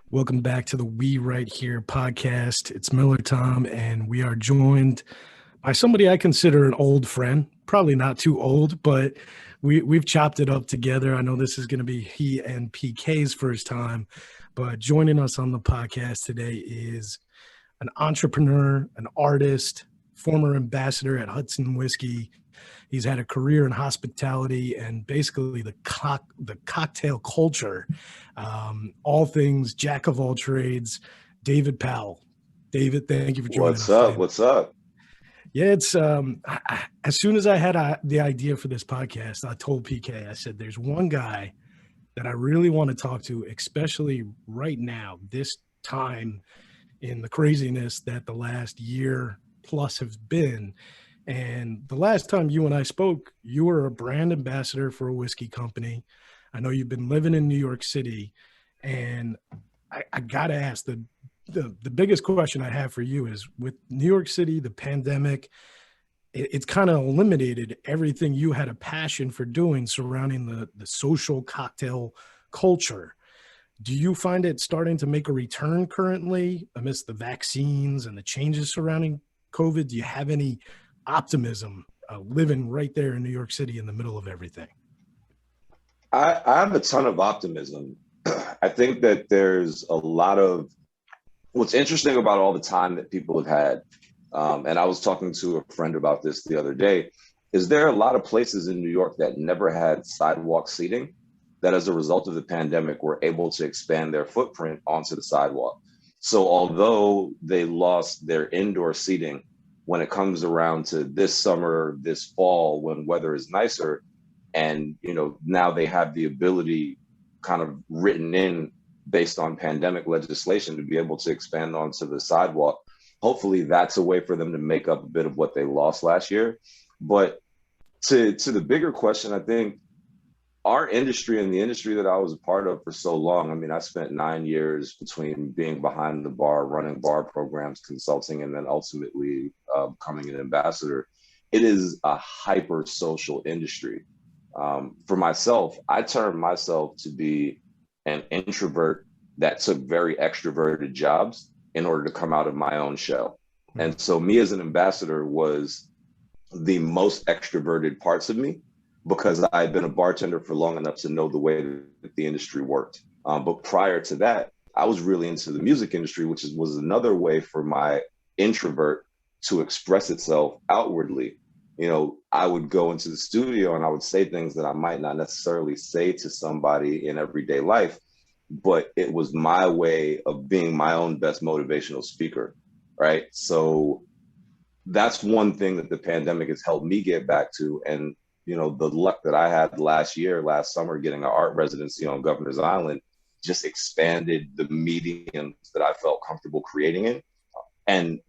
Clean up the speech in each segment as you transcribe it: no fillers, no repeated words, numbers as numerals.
Welcome back to the We Right Here podcast. It's Miller Tom, and we are joined by somebody I consider an old friend. Probably not too old, but we've chopped it up together. I know this is going to be he and PK's first time, but joining us on the podcast today is an entrepreneur, an artist, former ambassador at Hudson Whiskey. He's had a career in hospitality and basically the cocktail culture, all things jack of all trades. David Powell. David, thank you for joining What's us up? today. What's up? Yeah, it's as soon as I had the idea for this podcast, I told PK, I said, "There's one guy that I really want to talk to, especially right now, this time in the craziness that the last year plus have been." And the last time you and I spoke, you were a brand ambassador for a whiskey company. I know you've been living in New York City, and I got to ask the biggest question I have for you is with New York City, the pandemic, it's kind of eliminated everything you had a passion for doing surrounding the social cocktail culture. Do you find it starting to make a return currently amidst the vaccines and the changes surrounding COVID? Do you have any optimism living right there in New York City in the middle of everything? I have a ton of optimism. I think that there's a lot of what's interesting about all the time that people have had. And I was talking to a friend about this the other day. Is there are a lot of places in New York that never had sidewalk seating that as a result of the pandemic were able to expand their footprint onto the sidewalk. So although they lost their indoor seating, when it comes around to this summer, this fall, when weather is nicer, and now they have the ability kind of written in based on pandemic legislation to be able to expand onto the sidewalk. Hopefully that's a way for them to make up a bit of what they lost last year. But to the bigger question, I think our industry and the industry that I was a part of for so long, I mean, I spent 9 years between being behind the bar, running bar programs, consulting, and then ultimately becoming an ambassador. It is a hyper social industry. For myself, I term myself to be an introvert that took very extroverted jobs in order to come out of my own shell. And so me as an ambassador was the most extroverted parts of me because I had been a bartender for long enough to know the way that the industry worked. But prior to that, I was really into the music industry, which was another way for my introvert to express itself outwardly. I would go into the studio and I would say things that I might not necessarily say to somebody in everyday life, but it was my way of being my own best motivational speaker, right? So that's one thing that the pandemic has helped me get back to. And the luck that I had last summer, getting an art residency on Governor's Island just expanded the mediums that I felt comfortable creating in. And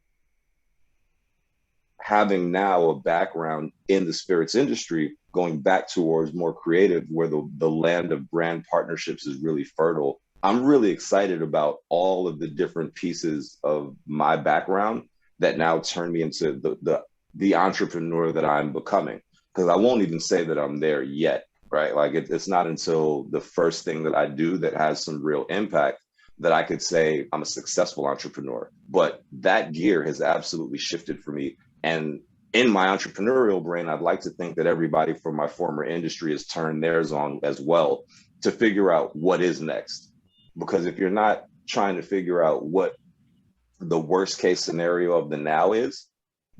having now a background in the spirits industry, going back towards more creative, where the land of brand partnerships is really fertile, I'm really excited about all of the different pieces of my background that now turn me into the entrepreneur that I'm becoming. Because I won't even say that I'm there yet, right? Like it's not until the first thing that I do that has some real impact that I could say I'm a successful entrepreneur. But that gear has absolutely shifted for me. And in my entrepreneurial brain, I'd like to think that everybody from my former industry has turned theirs on as well to figure out what is next. Because if you're not trying to figure out what the worst case scenario of the now is,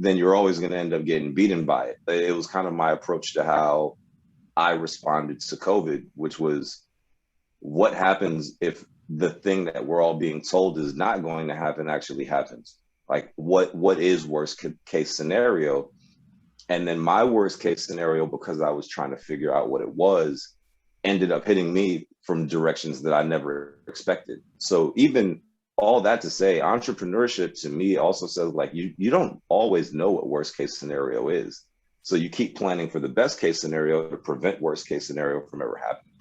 then you're always going to end up getting beaten by it. It was kind of my approach to how I responded to COVID, which was what happens if the thing that we're all being told is not going to happen actually happens? Like what is worst case scenario? And then my worst case scenario, because I was trying to figure out what it was, ended up hitting me from directions that I never expected. So even all that to say, entrepreneurship to me also says like you don't always know what worst case scenario is. So you keep planning for the best case scenario to prevent worst case scenario from ever happening.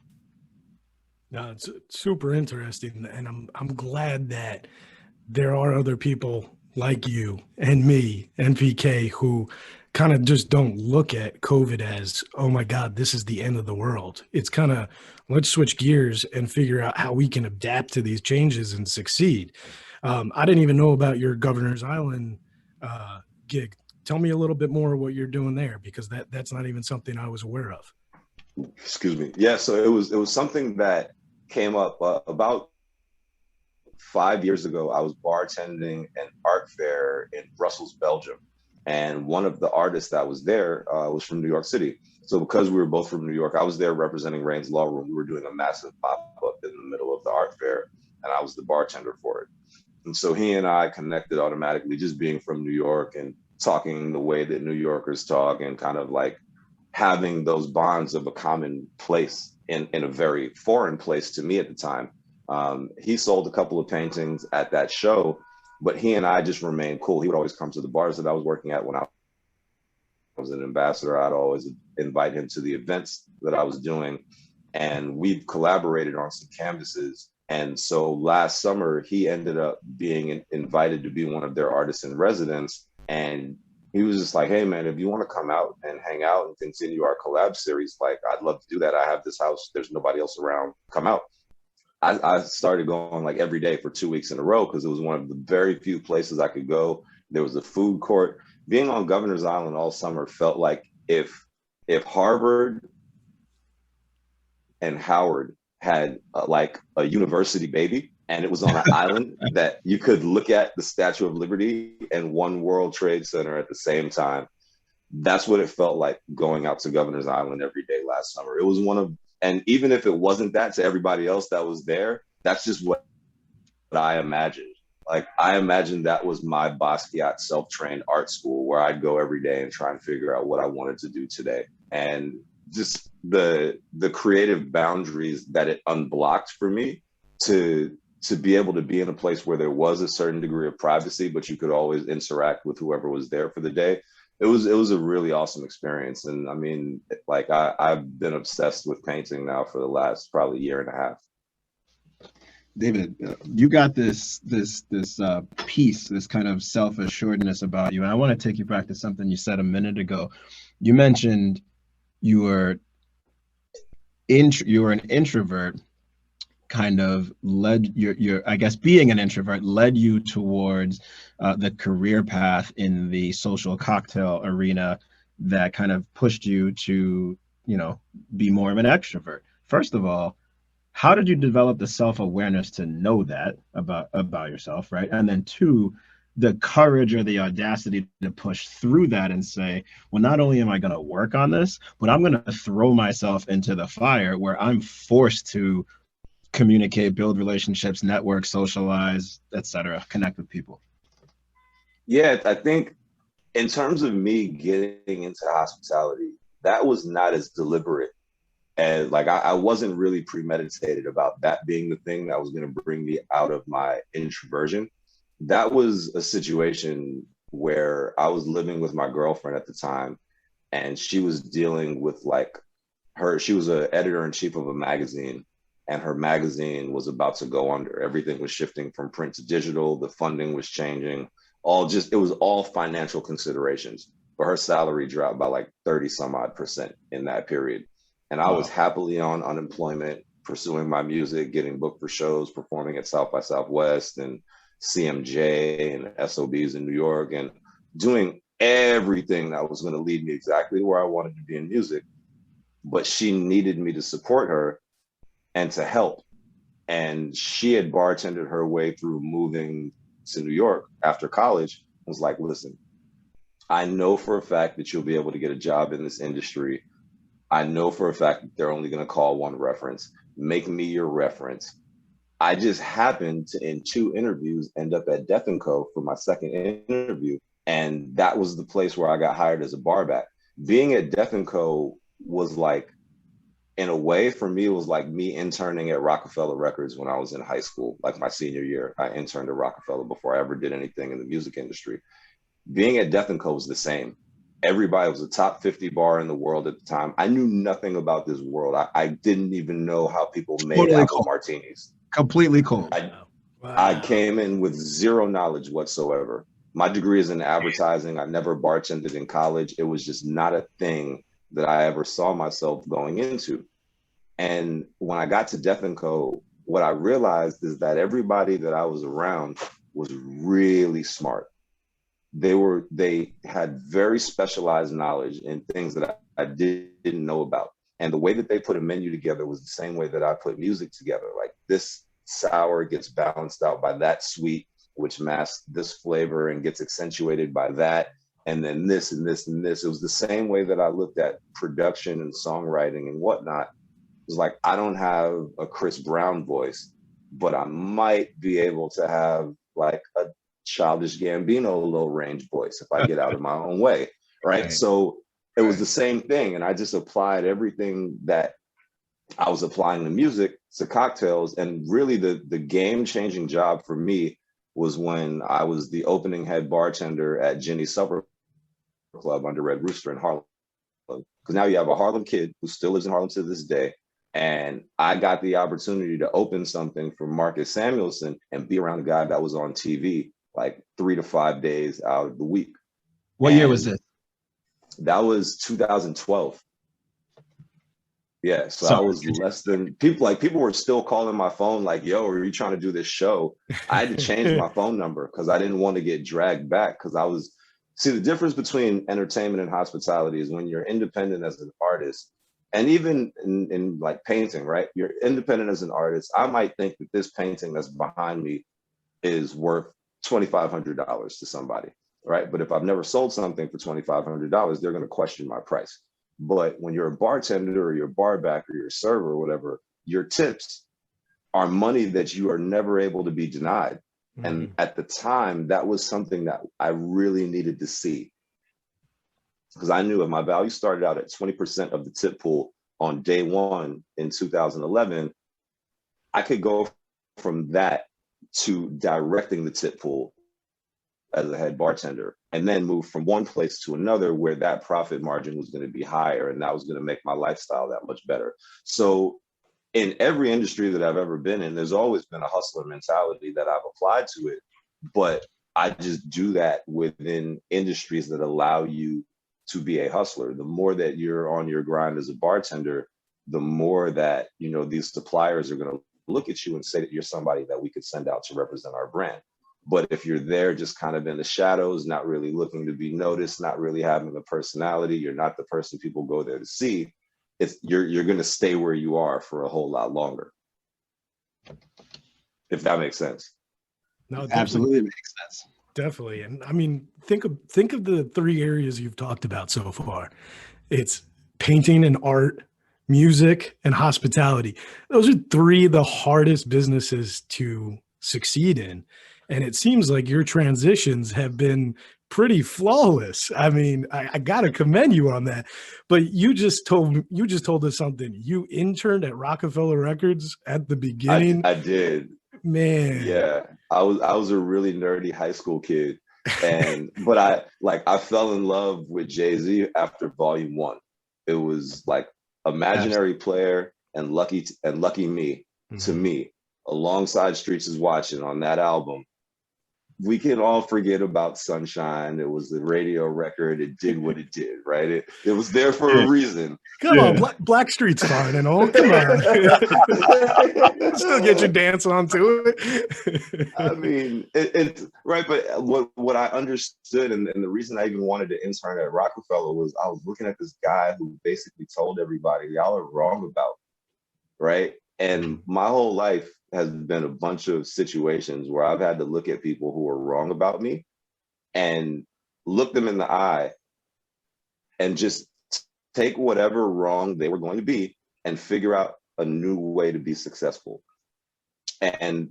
No, it's super interesting, and I'm glad that there are other people like you and me and PK who kind of just don't look at COVID as, oh my God, this is the end of the world. It's kind of, let's switch gears and figure out how we can adapt to these changes and succeed. I didn't even know about your Governor's Island gig. Tell me a little bit more what you're doing there, because that's not even something I was aware of. Excuse me. Yeah, so it was something that came up about 5 years ago. I was bartending an art fair in Brussels, Belgium, and one of the artists that was there was from New York City. So because we were both from New York, I was there representing Rain's Law Room. We were doing a massive pop-up in the middle of the art fair, and I was the bartender for it. And so he and I connected automatically, just being from New York and talking the way that New Yorkers talk, and kind of like having those bonds of a common place in a very foreign place to me at the time. He sold a couple of paintings at that show, but he and I just remained cool. He would always come to the bars that I was working at when I was an ambassador. I'd always invite him to the events that I was doing, and we've collaborated on some canvases. And so last summer, he ended up being invited to be one of their artists in residence. And he was just like, hey, man, if you want to come out and hang out and continue our collab series, like, I'd love to do that. I have this house. There's nobody else around. Come out. I started going like every day for 2 weeks in a row, because it was one of the very few places I could go. There was a food court. Being on Governor's Island all summer felt like if Harvard and Howard had like a university baby, and it was on an island that you could look at the Statue of Liberty and One World Trade Center at the same time. That's what it felt like going out to Governor's Island every day last summer. It was one of, and even if it wasn't that to everybody else that was there, that's just what I imagined. Like, I imagined that was my Basquiat self-trained art school, where I'd go every day and try and figure out what I wanted to do today. And just the creative boundaries that it unblocked for me to be able to be in a place where there was a certain degree of privacy, but you could always interact with whoever was there for the day. It was a really awesome experience. And I mean, like, I've been obsessed with painting now for the last probably year and a half. David, you got this piece, this kind of self-assuredness about you. And I want to take you back to something you said a minute ago. You mentioned you were an introvert, kind of led your I guess being an introvert led you towards the career path in the social cocktail arena that kind of pushed you to, be more of an extrovert. First of all, how did you develop the self-awareness to know that about yourself, right? And then two, the courage or the audacity to push through that and say, well, not only am I going to work on this, but I'm going to throw myself into the fire where I'm forced to communicate, build relationships, network, socialize, etc., connect with people. Yeah, I think in terms of me getting into hospitality, that was not as deliberate. And like, I wasn't really premeditated about that being the thing that was going to bring me out of my introversion. That was a situation where I was living with my girlfriend at the time, and she was dealing with she was an editor-in-chief of a magazine, and her magazine was about to go under. Everything was shifting from print to digital. The funding was changing. It was all financial considerations. But her salary dropped by like 30 some odd % in that period. And I was happily on unemployment, pursuing my music, getting booked for shows, performing at South by Southwest and CMJ and SOBs in New York, and doing everything that was going to lead me exactly where I wanted to be in music. But she needed me to support her and to help. And she had bartended her way through moving to New York after college. I was like, listen, I know for a fact that you'll be able to get a job in this industry. I know for a fact that they're only going to call one reference. Make me your reference. I just happened to, in 2 interviews, end up at Death & Co. for my second interview. And that was the place where I got hired as a barback. Being at Death & Co. was like, in a way, for me, it was like me interning at Rockefeller Records when I was in high school, like my senior year. I interned at Rockefeller before I ever did anything in the music industry. Being at Death & Co. was the same. Everybody was a top 50 bar in the world at the time. I knew nothing about this world. I didn't even know how people made apple martinis. Completely cold. I came in with zero knowledge whatsoever. My degree is in advertising. I never bartended in college. It was just not a thing that I ever saw myself going into. And when I got to Death and Co, what I realized is that everybody that I was around was really smart. They had very specialized knowledge in things that I didn't know about. And the way that they put a menu together was the same way that I put music together. Like, this sour gets balanced out by that sweet, which masks this flavor and gets accentuated by that. And then this and this and this. It was the same way that I looked at production and songwriting and whatnot. It was like, I don't have a Chris Brown voice, but I might be able to have like a Childish Gambino low range voice if I get out of my own way, right? So it was the same thing. And I just applied everything that I was applying to music to cocktails. And really the game-changing job for me was when I was the opening head bartender at Ginny's Supper Club under Red Rooster in Harlem. Because now you have a Harlem kid who still lives in Harlem to this day. And I got the opportunity to open something for Marcus Samuelson and be around a guy that was on TV like 3 to 5 days out of the week. What year was this? That was 2012. Yeah, so Sorry. I was less than people were still calling my phone like, yo, are you trying to do this show? I had to change my phone number because I didn't want to get dragged back, because the difference between entertainment and hospitality is when you're independent as an artist, and even in like painting, right? You're independent as an artist. I might think that this painting that's behind me is worth $2,500 to somebody, right? But if I've never sold something for $2,500, they're going to question my price. But when you're a bartender or you're a bar back or you're a server or whatever, your tips are money that you are never able to be denied. Mm-hmm. And at the time, that was something that I really needed to see. Because I knew if my value started out at 20% of the tip pool on day one in 2011, I could go from that to directing the tip pool as a head bartender, and then move from one place to another where that profit margin was going to be higher, and that was going to make my lifestyle that much better. So in every industry that I've ever been in, there's always been a hustler mentality that I've applied to it, but I just do that within industries that allow you to be a hustler. The more that you're on your grind as a bartender, the more that, you know, these suppliers are going to look at you and say that you're somebody that we could send out to represent our brand. But if you're there just kind of in the shadows, not really looking to be noticed, not really having a personality, you're not the person people go there to see, you're going to stay where you are for a whole lot longer. If that makes sense. No, it absolutely makes sense. Definitely. And I mean, think of the three areas you've talked about so far. It's painting and art, music, and hospitality. Those are three of the hardest businesses to succeed in. And it seems like your transitions have been pretty flawless. I mean, I got to commend you on that. But you just told us something. You interned at Rockefeller Records at the beginning. I did. Man. Yeah. I was a really nerdy high school kid. But I fell in love with Jay-Z after Volume 1. It was like Imaginary Player and Lucky Me, to me, alongside Streets is Watching on that album. We can all forget about Sunshine. It was the radio record. It did what it did, right? It was there for a reason. Come on, Blackstreet's fine and all. Come on. Still get your dance on to it. I mean, it's right. But what I understood and the reason I even wanted to intern at Rockefeller was I was looking at this guy who basically told everybody, y'all are wrong about, right? And my whole life has been a bunch of situations where I've had to look at people who are wrong about me and look them in the eye and just take whatever wrong they were going to be and figure out a new way to be successful. And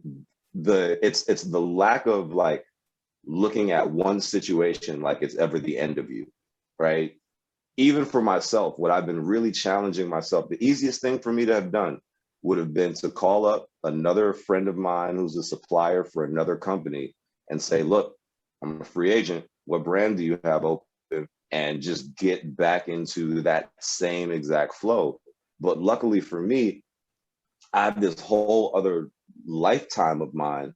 it's the lack of like looking at one situation like it's ever the end of you, right? Even for myself, what I've been really challenging myself, the easiest thing for me to have done would have been to call up another friend of mine who's a supplier for another company and say, look, I'm a free agent. What brand do you have open? And just get back into that same exact flow. But luckily for me, I have this whole other lifetime of mine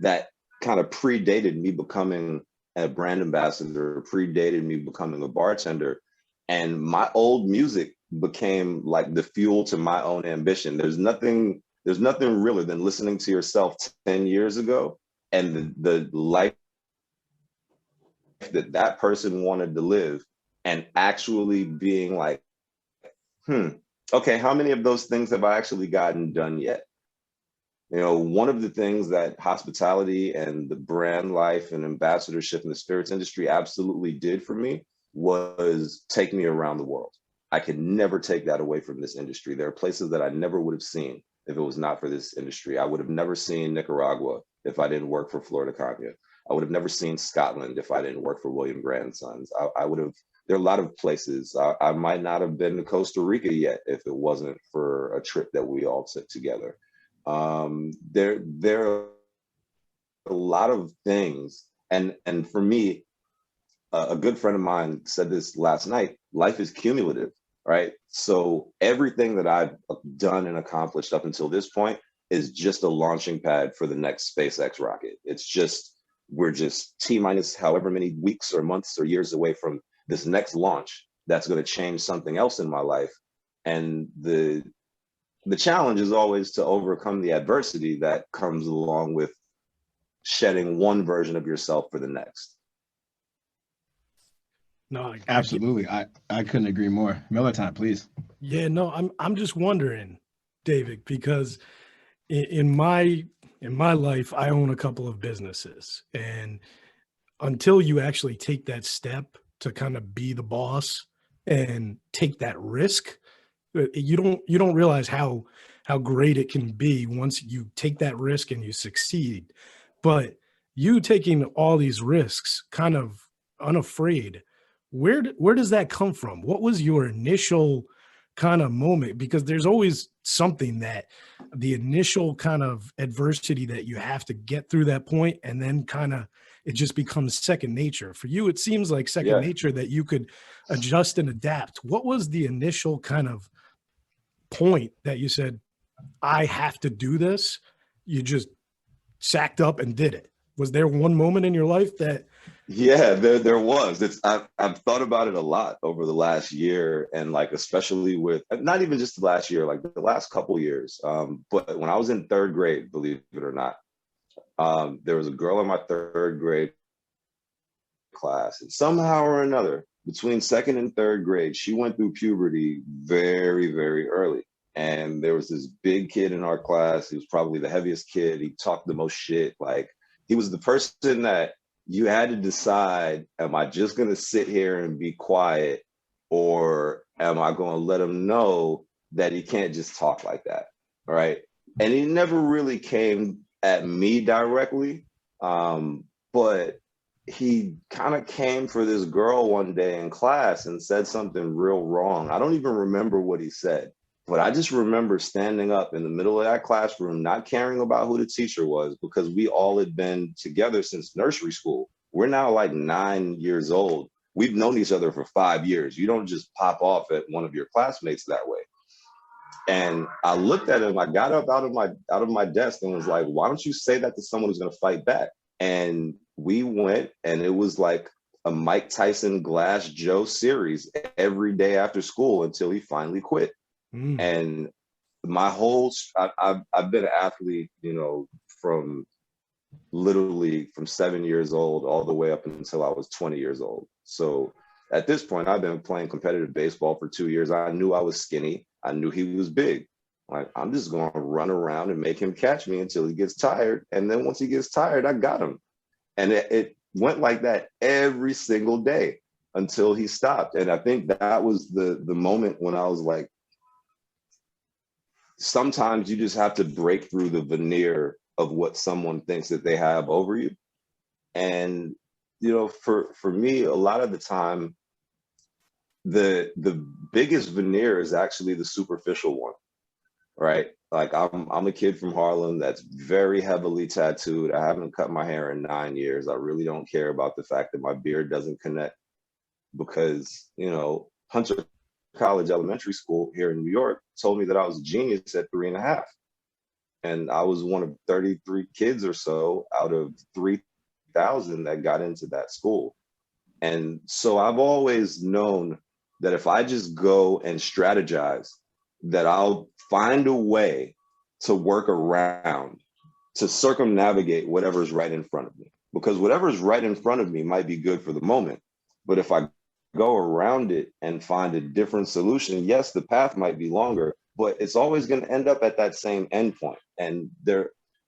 that kind of predated me becoming a brand ambassador predated me becoming a bartender. And my old music became like the fuel to my own ambition. There's nothing realer than listening to yourself 10 years ago and the life that that person wanted to live, and actually being like, okay, how many of those things have I actually gotten done yet? You know, one of the things that hospitality and the brand life and ambassadorship in the spirits industry absolutely did for me was take me around the world. I could never take that away from this industry. There are places that I never would have seen if it was not for this industry. I would have never seen Nicaragua if I didn't work for Florida Cognac. I would have never seen Scotland if I didn't work for William Grant & Sons. I would have, there are a lot of places. I might not have been to Costa Rica yet if it wasn't for a trip that we all took together. There are a lot of things. And for me, a good friend of mine said this last night, life is cumulative, right? So everything that I've done and accomplished up until this point is just a launching pad for the next SpaceX rocket. It's just, we're just T minus however many weeks or months or years away from this next launch that's going to change something else in my life. And the challenge is always to overcome the adversity that comes along with shedding one version of yourself for the next. No, absolutely. I couldn't agree more. Miller time, please. Yeah, no, I'm just wondering, David, because in my life, I own a couple of businesses, and until you actually take that step to kind of be the boss and take that risk, you don't realize how great it can be once you take that risk and you succeed. But you taking all these risks kind of unafraid, where does that come from? What was your initial kind of moment? Because there's always something that the initial kind of adversity that you have to get through that point, and then kind of it just becomes second nature. For you, it seems like second nature that you could adjust and adapt. What was the initial kind of point that you said, I have to do this? You just sacked up and did it. Was there one moment in your life that? Yeah, there was. I've thought about it a lot over the last year, and like especially with not even just the last year, like the last couple years. But when I was in third grade, believe it or not, there was a girl in my third grade class, and somehow or another, between second and third grade, she went through puberty very, very early. And there was this big kid in our class. He was probably the heaviest kid. He talked the most shit. Like, he was the person that you had to decide, am I just going to sit here and be quiet, or am I going to let him know that he can't just talk like that? Right. And he never really came at me directly. But he kind of came for this girl one day in class and said something real wrong. I don't even remember what he said, but I just remember standing up in the middle of that classroom, not caring about who the teacher was, because we all had been together since nursery school. We're now like 9 years old. We've known each other for 5 years. You don't just pop off at one of your classmates that way. And I looked at him, I got up out of my desk and was like, why don't you say that to someone who's going to fight back? And we went, and it was like a Mike Tyson Glass Joe series every day after school until he finally quit. And my whole, I've been an athlete, you know, from literally from 7 years old all the way up until I was 20 years old. So at this point, I've been playing competitive baseball for 2 years. I knew I was skinny. I knew he was big. Like, I'm just going to run around and make him catch me until he gets tired. And then once he gets tired, I got him. And it went like that every single day until he stopped. And I think that was the moment when I was like, sometimes you just have to break through the veneer of what someone thinks that they have over you. And, you know, for me, a lot of the time, the biggest veneer is actually the superficial one, right? Like, I'm a kid from Harlem that's very heavily tattooed. I haven't cut my hair in 9 years. I really don't care about the fact that my beard doesn't connect, because, you know, Hunter College Elementary School here in New York told me that I was a genius at 3.5. And I was one of 33 kids or so out of 3000 that got into that school. And so I've always known that if I just go and strategize, that I'll find a way to work around, to circumnavigate whatever's right in front of me. Because whatever's right in front of me might be good for the moment. But if I go around it and find a different solution, yes, the path might be longer, but it's always going to end up at that same endpoint. And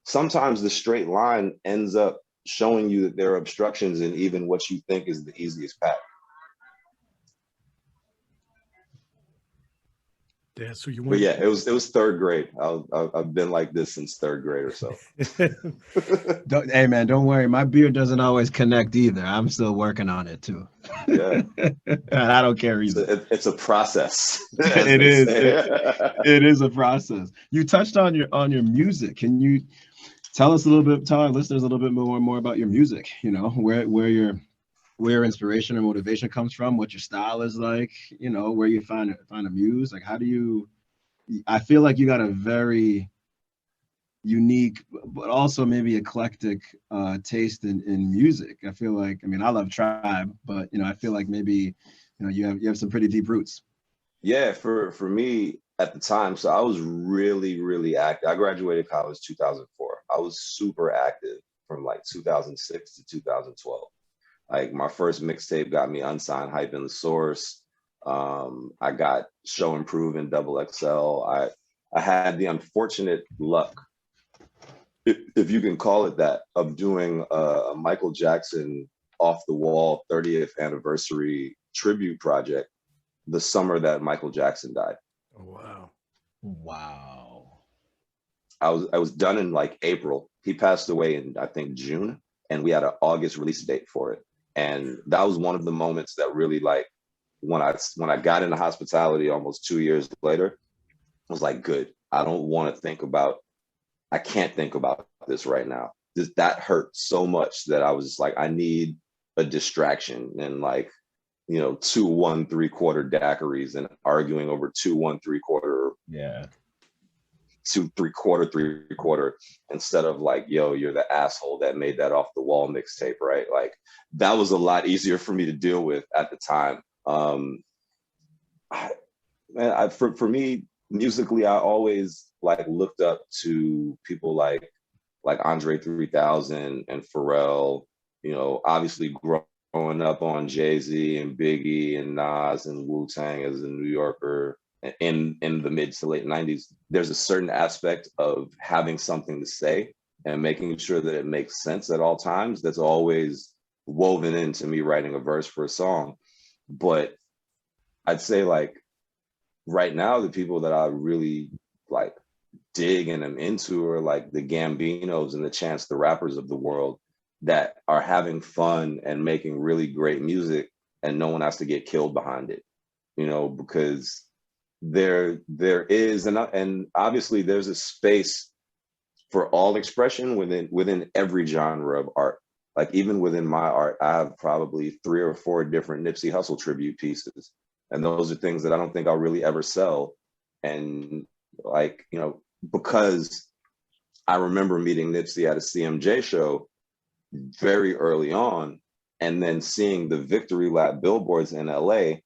sometimes the straight line ends up showing you that there are obstructions in even what you think is the easiest path. Yeah, so you But yeah, it was third grade. I've been like this since third grade or so. Hey man, don't worry. My beard doesn't always connect either. I'm still working on it too. Yeah, and I don't care either. It's a process. It is. It is a process. You touched on your music. Can you tell us a little bit? Tell our listeners a little bit more about your music. You know, where your inspiration or motivation comes from, what your style is like, you know, where you find a muse. Like, how do you, I feel like you got a very unique, but also maybe eclectic taste in music. I feel like, I mean, I love Tribe, but, you know, I feel like maybe, you know, you have some pretty deep roots. Yeah, for me at the time, so I was really, really active. I graduated college 2004. I was super active from like 2006 to 2012. Like my first mixtape got me unsigned Hype in the Source. I got Show and Prove in Double XL. I had the unfortunate luck, if you can call it that, of doing a Michael Jackson off the wall 30th anniversary tribute project the summer that Michael Jackson died. Oh, wow. Wow. I was done in like April. He passed away in, I think, June, and we had an August release date for it. And that was one of the moments that really, like, when I got into hospitality almost 2 years later, I was like, good. I can't think about this right now. That hurt so much that I was just like, I need a distraction. And like, you know, 2 1 3/4 daiquiris and arguing over 2 1 3/4. Yeah. 2 3/4 3/4 instead of like, yo, you're the asshole that made that off the wall mixtape, right? Like that was a lot easier for me to deal with at the time. For me, musically, I always like looked up to people like Andre 3000 and Pharrell. You know, obviously growing up on Jay-Z and Biggie and Nas and Wu-Tang as a New Yorker in the mid to late 90s, there's a certain aspect of having something to say and making sure that it makes sense at all times that's always woven into me writing a verse for a song. But I'd say like right now, the people that I really like dig and am into are like the Gambinos and the Chance the Rappers of the world that are having fun and making really great music, and no one has to get killed behind it, you know, because there is, and obviously there's a space for all expression within every genre of art. Like even within my art, I have probably 3 or 4 different Nipsey Hussle tribute pieces. And those are things that I don't think I'll really ever sell. And like, you know, because I remember meeting Nipsey at a CMJ show very early on, and then seeing the Victory Lap billboards in LA,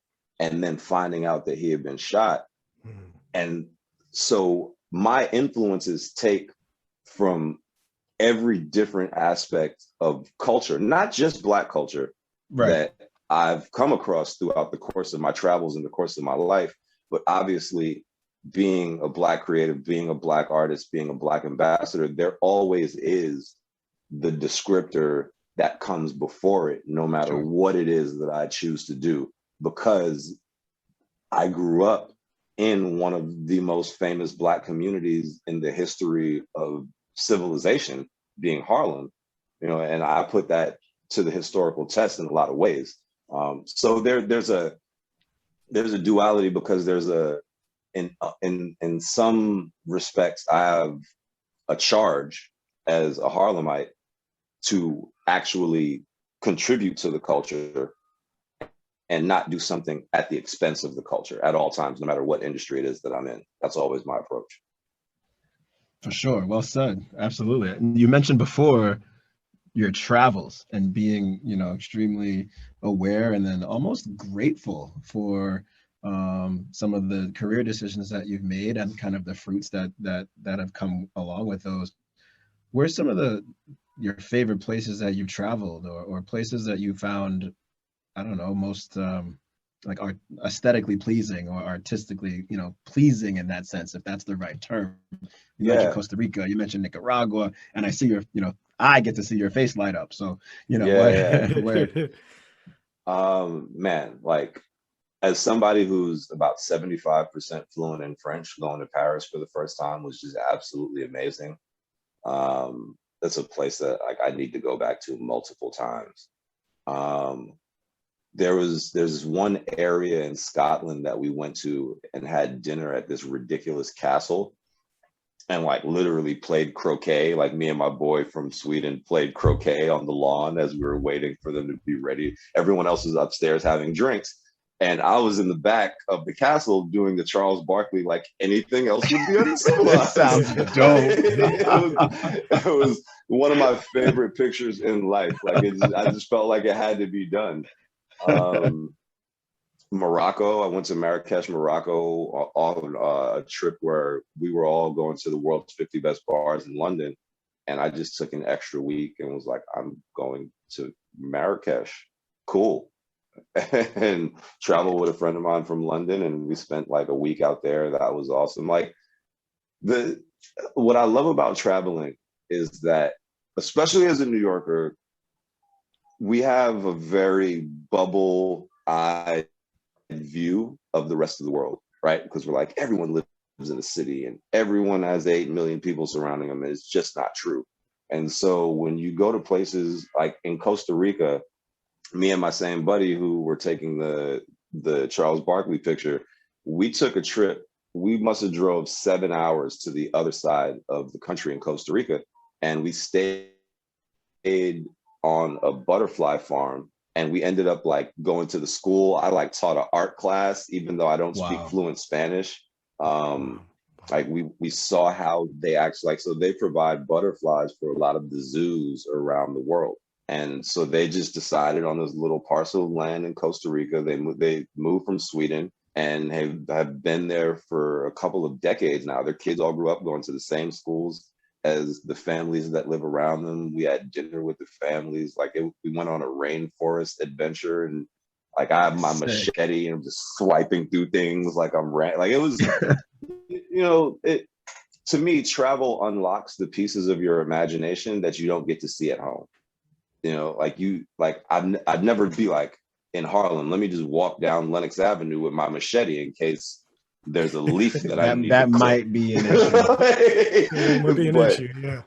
and then finding out that he had been shot. And so my influences take from every different aspect of culture, not just Black culture, right, that I've come across throughout the course of my travels and the course of my life. But obviously, being a Black creative, being a Black artist, being a Black ambassador, there always is the descriptor that comes before it, no matter what it is that I choose to do, because I grew up in one of the most famous Black communities in the history of civilization, being Harlem, you know, and I put that to the historical test in a lot of ways. So there's a duality, because there's in some respects, I have a charge as a Harlemite to actually contribute to the culture and not do something at the expense of the culture at all times, no matter what industry it is that I'm in. That's always my approach. For sure. Well said. Absolutely. You mentioned before your travels and being, you know, extremely aware and then almost grateful for some of the career decisions that you've made and kind of the fruits that have come along with those. Where's some of your favorite places that you've traveled, or places that you found, I don't know, most like aesthetically pleasing or artistically, you know, pleasing in that sense, if that's the right term? You mentioned Costa Rica, you mentioned Nicaragua, and I see your, you know, I get to see your face light up. So, you know, where? Man, like, as somebody who's about 75% fluent in French, going to Paris for the first time was just absolutely amazing. That's a place that, like, I need to go back to multiple times. There's this one area in Scotland that we went to and had dinner at this ridiculous castle, and like literally played croquet. Like, me and my boy from Sweden played croquet on the lawn as we were waiting for them to be ready. Everyone else was upstairs having drinks, and I was in the back of the castle doing the Charles Barkley, like anything else would be uncivilized. Sounds dope. It was one of my favorite pictures in life. Like, I just felt like it had to be done. Morocco, I went to Marrakesh, Morocco, on a trip where we were all going to the world's 50 best bars in London. And I just took an extra week and was like, I'm going to Marrakesh. Cool. And traveled with a friend of mine from London, and we spent like a week out there. That was awesome. Like, what I love about traveling is that, especially as a New Yorker, we have a very bubble-eyed view of the rest of the world, right? Because we're like, everyone lives in a city and everyone has 8 million people surrounding them, and it's just not true. And so when you go to places like in Costa Rica, me and my same buddy who were taking the Charles Barkley picture, we took a trip. We must have drove 7 hours to the other side of the country in Costa Rica, and we stayed on a butterfly farm, and we ended up like going to the school. I like taught an art class, even though I don't speak fluent Spanish. Like, we saw how they actually, like, so they provide butterflies for a lot of the zoos around the world. And so they just decided on this little parcel of land in Costa Rica. They moved from Sweden and have been there for a couple of decades now. Their kids all grew up going to the same schools as the families that live around them. We had dinner with the families. Like, we went on a rainforest adventure, and like, I have my machete and I'm just swiping through things like I'm like, it was, you know, to me, travel unlocks the pieces of your imagination that you don't get to see at home. You know, like I'd never be like, in Harlem, let me just walk down Lenox Avenue with my machete in case there's a leaf that I need. That might be an issue. It would be an issue, yeah.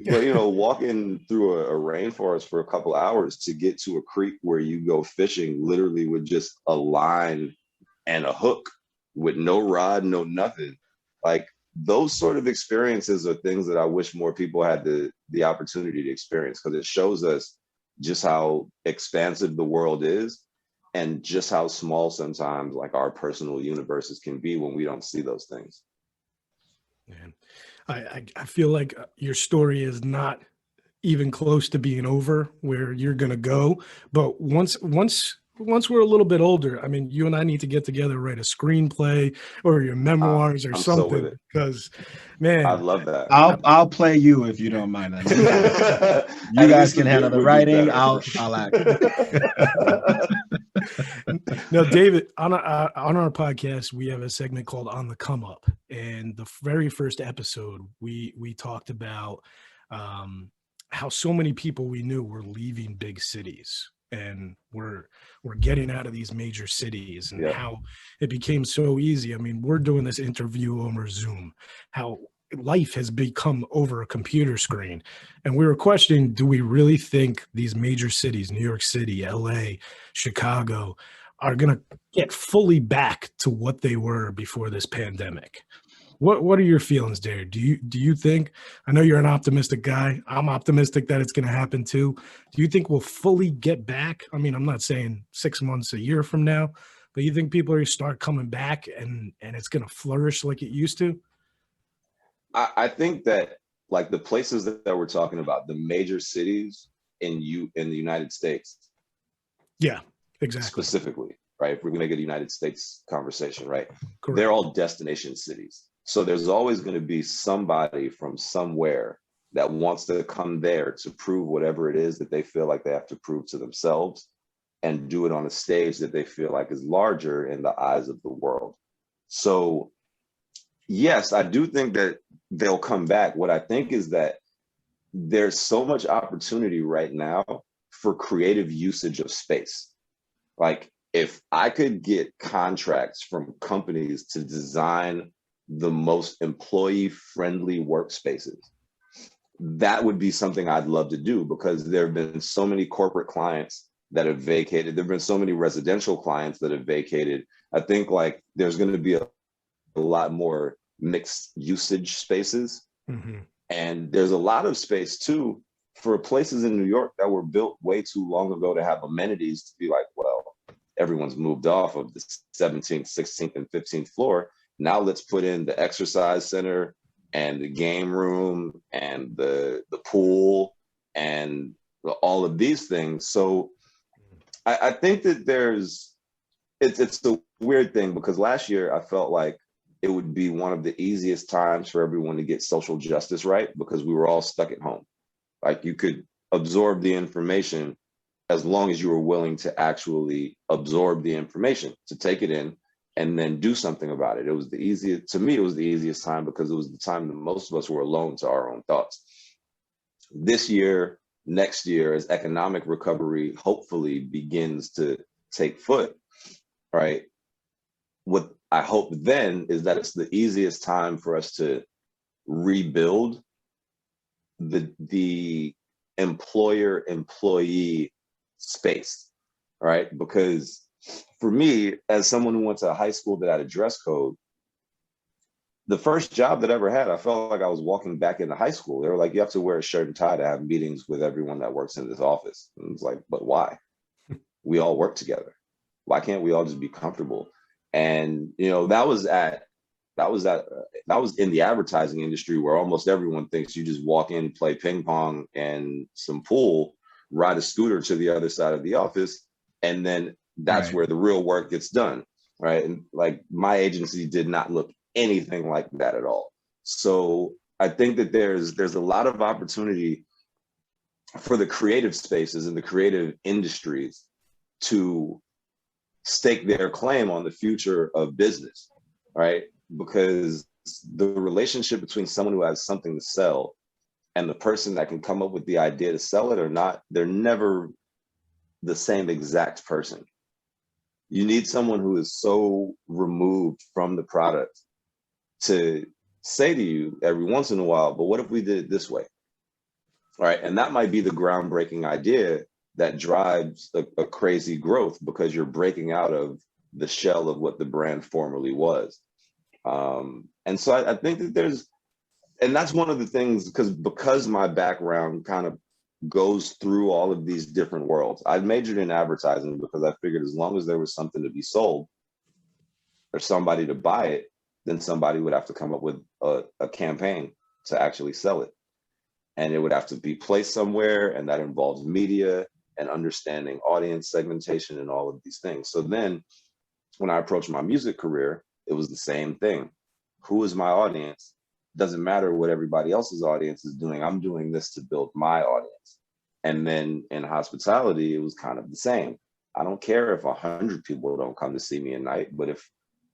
But, you know, walking through a rainforest for a couple hours to get to a creek where you go fishing, literally with just a line and a hook, with no rod, no nothing. Like, those sort of experiences are things that I wish more people had the opportunity to experience, because it shows us just how expansive the world is, and just how small sometimes like our personal universes can be when we don't see those things. Man, I feel like your story is not even close to being over where you're gonna go, but once we're a little bit older, I mean, you and I need to get together, write a screenplay or your memoirs or something. Because, man, I love that. I'll play you if you don't mind. You guys can handle the writing. I'll act. No, David, on our podcast, we have a segment called On the Come Up, and the very first episode, we talked about how so many people we knew were leaving big cities, and we're getting out of these major cities, and how it became so easy. I mean, we're doing this interview over Zoom, how life has become over a computer screen. And we were questioning, do we really think these major cities, New York City, LA, Chicago, are going to get fully back to what they were before this pandemic? What are your feelings there? Do you think, I know you're an optimistic guy, I'm optimistic that it's going to happen too. Do you think we'll fully get back? I mean, I'm not saying 6 months, a year from now, but you think people are going to start coming back and it's going to flourish like it used to? I think that, like, the places that we're talking about, the major cities, in the United States. Yeah, exactly. Specifically, right? If we're going to get a United States conversation, right? Correct. They're all destination cities. So there's always going to be somebody from somewhere that wants to come there to prove whatever it is that they feel like they have to prove to themselves, and do it on a stage that they feel like is larger in the eyes of the world. So yes, I do think that they'll come back. What I think is that there's so much opportunity right now for creative usage of space. Like, if I could get contracts from companies to design the most employee-friendly workspaces, that would be something I'd love to do, because there have been so many corporate clients that have vacated. There have been so many residential clients that have vacated. I think like there's going to be a lot more mixed usage spaces. Mm-hmm. And there's a lot of space too for places in New York that were built way too long ago to have amenities, to be like, well, everyone's moved off of the 17th, 16th, and 15th floor. Now let's put in the exercise center and the game room and the pool and all of these things. So I think that it's a weird thing, because last year I felt like it would be one of the easiest times for everyone to get social justice right, because we were all stuck at home. Like, you could absorb the information as long as you were willing to actually absorb the information, to take it in and then do something about it. It was the easiest, to me, it was the easiest time, because it was the time that most of us were alone to our own thoughts. This year, next year, as economic recovery hopefully begins to take foot, right? What I hope then is that it's the easiest time for us to rebuild the employer-employee space, right? Because for me, as someone who went to a high school that had a dress code, the first job that I ever had, I felt like I was walking back into high school. They were like, you have to wear a shirt and tie to have meetings with everyone that works in this office. And it's like, but why? We all work together. Why can't we all just be comfortable? And, you know, that was in the advertising industry, where almost everyone thinks you just walk in, play ping pong and some pool, ride a scooter to the other side of the office, and then that's where the real work gets done, right? And like, my agency did not look anything like that at all. So I think that there's a lot of opportunity for the creative spaces and the creative industries to stake their claim on the future of business, right? Because the relationship between someone who has something to sell and the person that can come up with the idea to sell it or not, they're never the same exact person. You need someone who is so removed from the product to say to you every once in a while, but what if we did it this way? Right? And that might be the groundbreaking idea that drives a crazy growth, because you're breaking out of the shell of what the brand formerly was. And so I think that and that's one of the things, because my background kind of goes through all of these different worlds. I majored in advertising because I figured as long as there was something to be sold or somebody to buy it, then somebody would have to come up with a campaign to actually sell it. And it would have to be placed somewhere, and that involves media and understanding audience segmentation and all of these things. So then when I approached my music career, it was the same thing. Who is my audience? Doesn't matter what everybody else's audience is doing. I'm doing this to build my audience. And then in hospitality, it was kind of the same. I don't care if 100 people don't come to see me a night, but if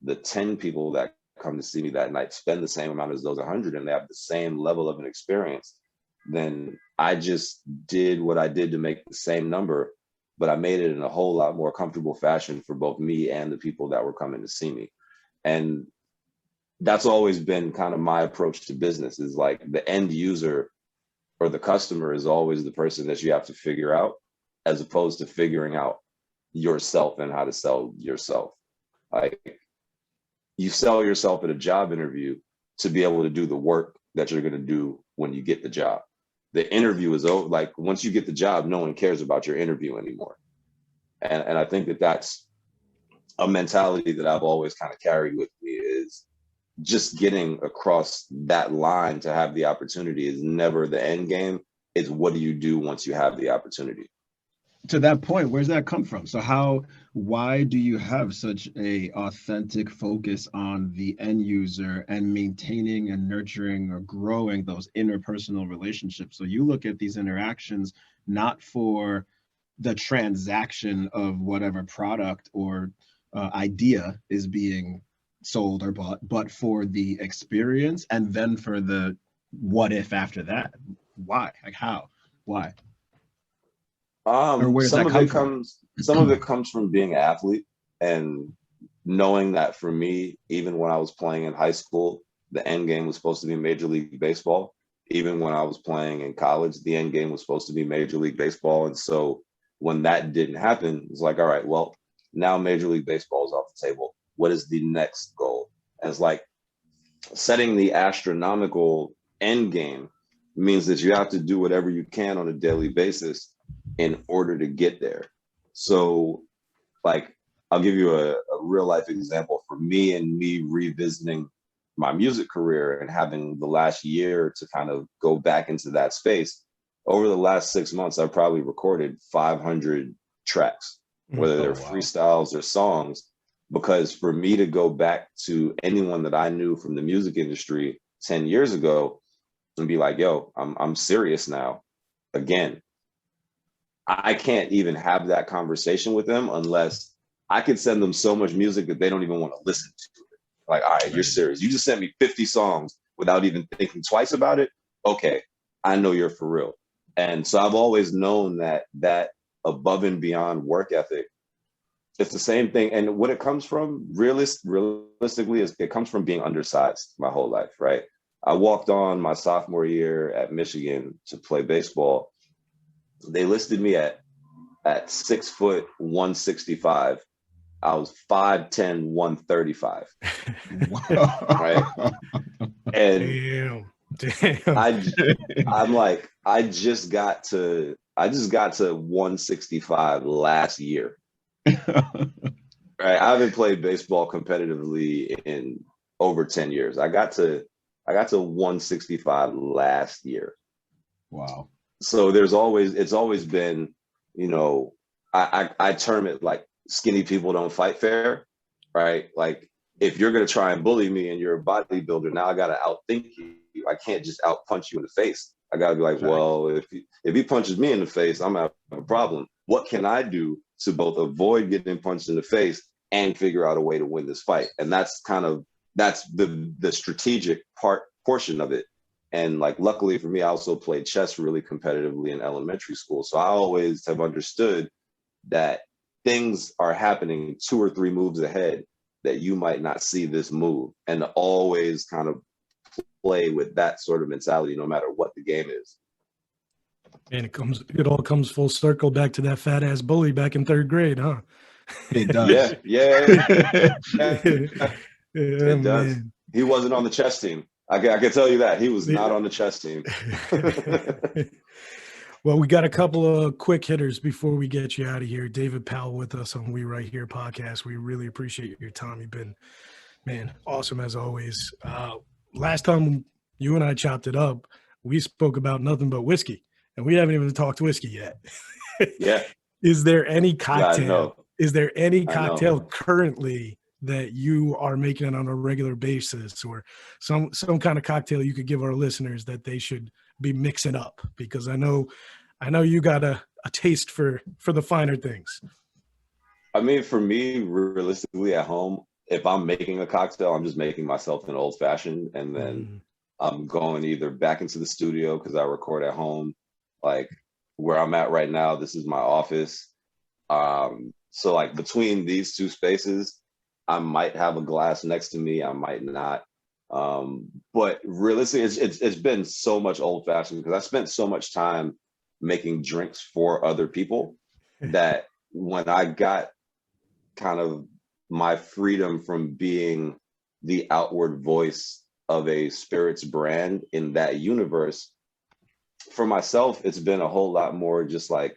the 10 people that come to see me that night spend the same amount as those 100 and they have the same level of an experience, then I just did what I did to make the same number, but I made it in a whole lot more comfortable fashion for both me and the people that were coming to see me. And that's always been kind of my approach to business, is like the end user or the customer is always the person that you have to figure out, as opposed to figuring out yourself and how to sell yourself. Like, you sell yourself at a job interview to be able to do the work that you're going to do when you get the job. The interview is over. Like, once you get the job, no one cares about your interview anymore. And I think that that's a mentality that I've always kind of carried with me, is just getting across that line to have the opportunity is never the end game. It's what do you do once you have the opportunity? To that point, where's that come from? So why do you have such a authentic focus on the end user and maintaining and nurturing or growing those interpersonal relationships? So you look at these interactions not for the transaction of whatever product or idea is being sold or bought, but for the experience, and then for the what if after that. Why? Like how? Why? Or where does that come from? Some of it comes from being an athlete and knowing that for me, even when I was playing in high school, the end game was supposed to be Major League Baseball. Even when I was playing in college, the end game was supposed to be Major League Baseball. And so when that didn't happen, it's like, all right, well, now Major League Baseball is off the table. What is the next goal? And it's like setting the astronomical end game means that you have to do whatever you can on a daily basis in order to get there. So, like, I'll give you a real life example for me and me revisiting my music career and having the last year to kind of go back into that space. Over the last 6 months, I've probably recorded 500 tracks, whether they're freestyles or songs, because for me to go back to anyone that I knew from the music industry 10 years ago and be like, yo, I'm serious now. Again, I can't even have that conversation with them unless I could send them so much music that they don't even want to listen to it. Like, all right, you're serious. You just sent me 50 songs without even thinking twice about it. Okay, I know you're for real. And so I've always known that above and beyond work ethic, it's the same thing. And what it comes from realistically is it comes from being undersized my whole life, right? I walked on my sophomore year at Michigan to play baseball. They listed me at 6 foot 165. I was 5'10", 135. Right. And Damn. I'm like, I just got to 165 last year. Right. I haven't played baseball competitively in over 10 years. I got to 165 last year. Wow. So it's always been, you know, I term it like skinny people don't fight fair, right? Like if you're gonna try and bully me and you're a bodybuilder, now I gotta outthink you. I can't just outpunch you in the face. I gotta be like, well, if he punches me in the face, I'm gonna have a problem. What can I do to both avoid getting punched in the face and figure out a way to win this fight? And that's the strategic portion of it. And like, luckily for me, I also played chess really competitively in elementary school. So I always have understood that things are happening 2 or 3 moves ahead that you might not see this move, and to always kind of play with that sort of mentality, no matter what the game is. And it all comes full circle back to that fat ass bully back in 3rd grade, huh? It does. Yeah. It does. Man. He wasn't on the chess team. I can tell you that he was not on the chess team. Well, we got a couple of quick hitters before we get you out of here. David Powell with us on We Right Here podcast. We really appreciate your time. You've been, man, awesome as always. Last time you and I chopped it up, we spoke about nothing but whiskey, and we haven't even talked whiskey yet. Yeah. Is there any cocktail? Yeah, is there any cocktail currently that you are making it on a regular basis, or some kind of cocktail you could give our listeners that they should be mixing up? Because I know you got a taste for the finer things. I mean, for me, realistically at home, if I'm making a cocktail, I'm just making myself an old fashioned, and then I'm going either back into the studio because I record at home, like where I'm at right now. This is my office. So like between these 2 spaces, I might have a glass next to me, I might not. But realistically, it's been so much old fashioned because I spent so much time making drinks for other people that when I got kind of my freedom from being the outward voice of a spirits brand in that universe, for myself, it's been a whole lot more just like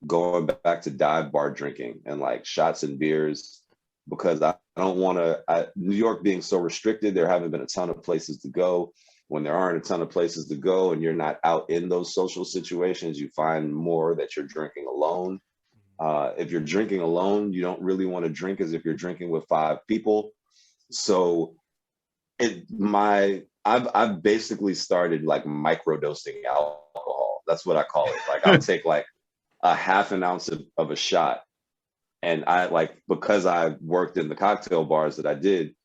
going back to dive bar drinking and like shots and beers, because I don't want to, New York being so restricted, there haven't been a ton of places to go. when there aren't a ton of places to go and you're not out in those social situations, you find more that you're drinking alone. If you're drinking alone, you don't really want to drink as if you're drinking with 5 people. So I've basically started like microdosing alcohol. That's what I call it. Like I'll take like a half an ounce of a shot. And I like, because I worked in the cocktail bars that I did,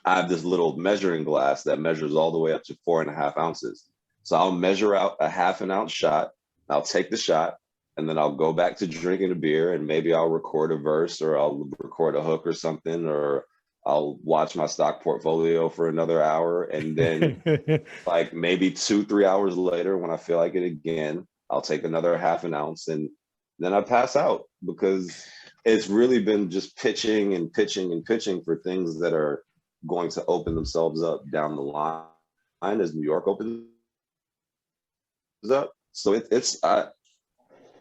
I have this little measuring glass that measures all the way up to 4.5 ounces. So I'll measure out a half an ounce shot. I'll take the shot, and then I'll go back to drinking a beer, and maybe I'll record a verse, or I'll record a hook or something, or I'll watch my stock portfolio for another hour. And then like maybe 2-3 hours later, when I feel like it again, I'll take another half an ounce, and then I pass out, because it's really been just pitching and pitching and pitching for things that are going to open themselves up down the line as New York opens up. So it's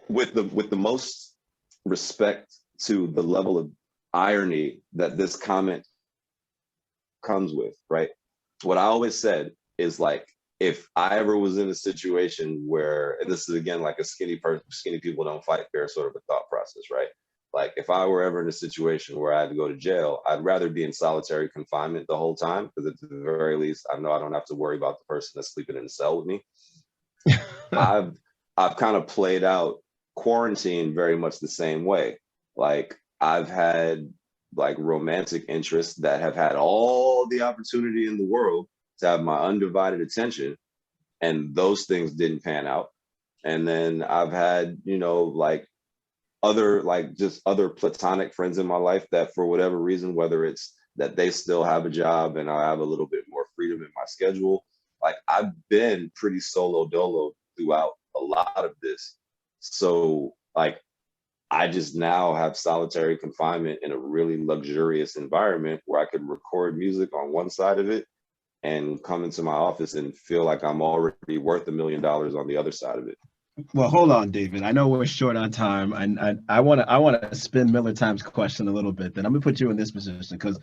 with the most respect to the level of irony that this comment comes with, right? What I always said is, like, if I ever was in a situation where, and this is again like a skinny people don't fight fair sort of a thought process, right? Like if I were ever in a situation where I had to go to jail, I'd rather be in solitary confinement the whole time, because at the very least, I know I don't have to worry about the person that's sleeping in the cell with me. I've kind of played out quarantine very much the same way. Like I've had like romantic interests that have had all the opportunity in the world to have my undivided attention, and those things didn't pan out. And then I've had, like other platonic friends in my life that for whatever reason, whether it's that they still have a job and I have a little bit more freedom in my schedule, like I've been pretty solo dolo throughout a lot of this. So like I just now have solitary confinement in a really luxurious environment where I could record music on one side of it and come into my office and feel like I'm already worth $1 million on the other side of it. Well, hold on, David. I know we're short on time. I want to spin Miller Time's question a little bit. Then I'm gonna put you in this position because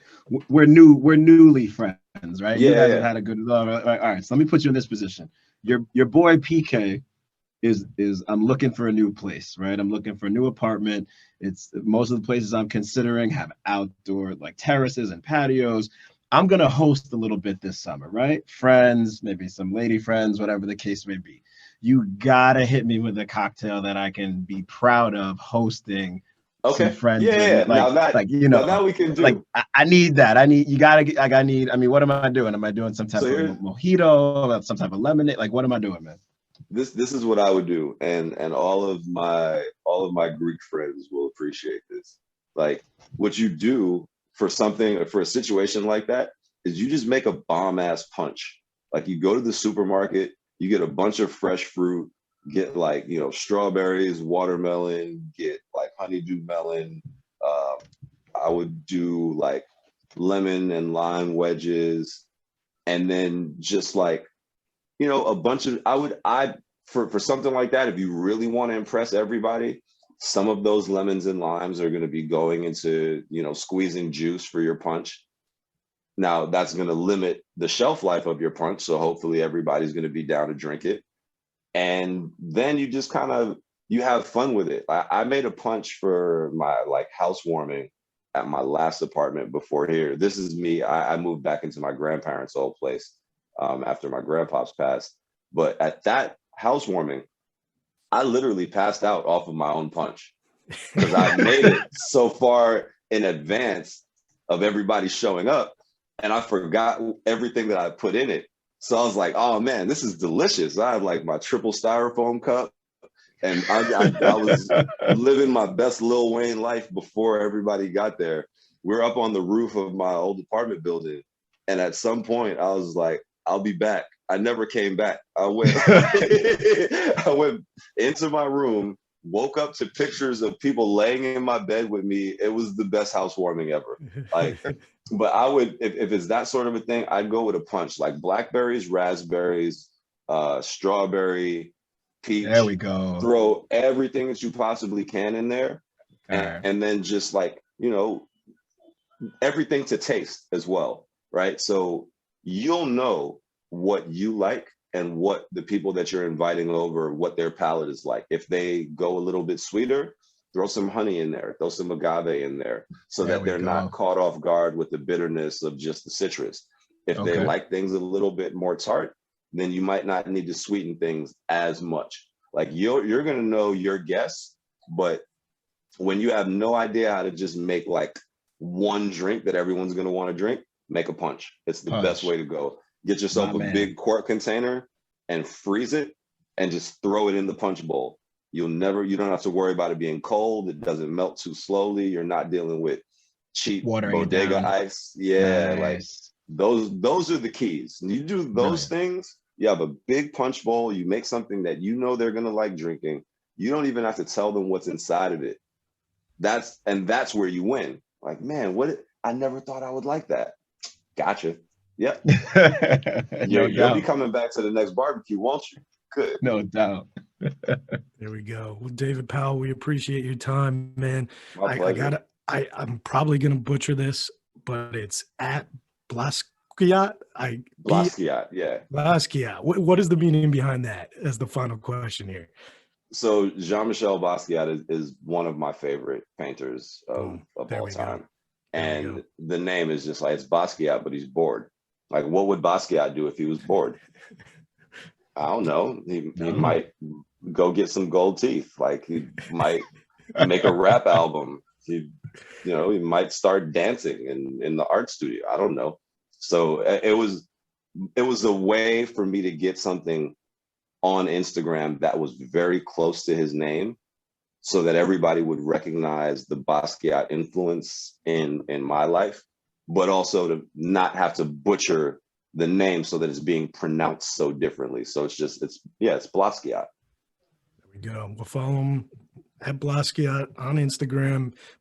we're newly friends, right? You guys have had a good love. All right. So let me put you in this position. Your boy PK is I'm looking for a new place, right? I'm looking for a new apartment. It's most of the places I'm considering have outdoor like terraces and patios. I'm gonna host a little bit this summer, right? Friends, maybe some lady friends, whatever the case may be. You gotta hit me with a cocktail that I can be proud of hosting. Okay. Some friends. Yeah. Now we can do. Like I need that. I mean, what am I doing? Am I doing some type of mojito, some type of lemonade? Like, what am I doing, man? This is what I would do, and all of my Greek friends will appreciate this. Like, what you do for a situation like that is you just make a bomb ass punch. Like you go to the supermarket, you get a bunch of fresh fruit, get like, strawberries, watermelon, get like honeydew melon. I would do like lemon and lime wedges, and then just like, a bunch of, for something like that, if you really want to impress everybody, some of those lemons and limes are going to be going into, squeezing juice for your punch. Now that's going to limit the shelf life of your punch. So hopefully everybody's going to be down to drink it. And then you just you have fun with it. I made a punch for my like housewarming at my last apartment before here. This is me. I moved back into my grandparents' old place after my grandpa's passed. But at that housewarming, I literally passed out off of my own punch because I made it so far in advance of everybody showing up, and I forgot everything that I put in it. So I was like, oh man, this is delicious. I had like my triple styrofoam cup, and I was living my best Lil Wayne life before everybody got there. We're up on the roof of my old apartment building, and at some point I was like, I'll be back. I never came back. I went into my room, woke up to pictures of people laying in my bed with me. It was the best housewarming ever. Like, but I would, if it's that sort of a thing, I'd go with a punch, like blackberries, raspberries, strawberry, peach. There we go. Throw everything that you possibly can in there. And then just like, everything to taste as well, right? So you'll know what you like and what the people that you're inviting over, what their palate is like. If they go a little bit sweeter, throw some honey in there, throw some agave in there, so that they're not caught off guard with the bitterness of just the citrus. If they like things a little bit more tart, then you might not need to sweeten things as much. Like you're gonna know your guess, but when you have no idea how to just make like one drink that everyone's gonna want to drink, make a punch. It's the best way to go. Get yourself a big quart container and freeze it and just throw it in the punch bowl. You don't have to worry about it being cold. It doesn't melt too slowly. You're not dealing with cheap bodega ice. Yeah, like those are the keys. You do those things, you have a big punch bowl, you make something that you know they're gonna like drinking. You don't even have to tell them what's inside of it. That's where you win. Like, man, I never thought I would like that. Gotcha. Yep. You'll be coming back to the next barbecue, won't you? Good. No doubt. There we go. Well, David Powell, we appreciate your time, man. My pleasure. I'm probably gonna butcher this, but it's at Basquiat. Basquiat, yeah. Basquiat. What is the meaning behind that? As the final question here. So Jean-Michel Basquiat is one of my favorite painters of all time. And the name is just like, it's Basquiat, but he's bored. Like, what would Basquiat do if he was bored? I don't know. He might go get some gold teeth. Like, he might make a rap album. He might start dancing in the art studio. I don't know. So it was a way for me to get something on Instagram that was very close to his name, so that everybody would recognize the Basquiat influence in my life, but also to not have to butcher the name so that it's being pronounced so differently. So it's Basquiat. There we go. We'll follow him at Basquiat on Instagram.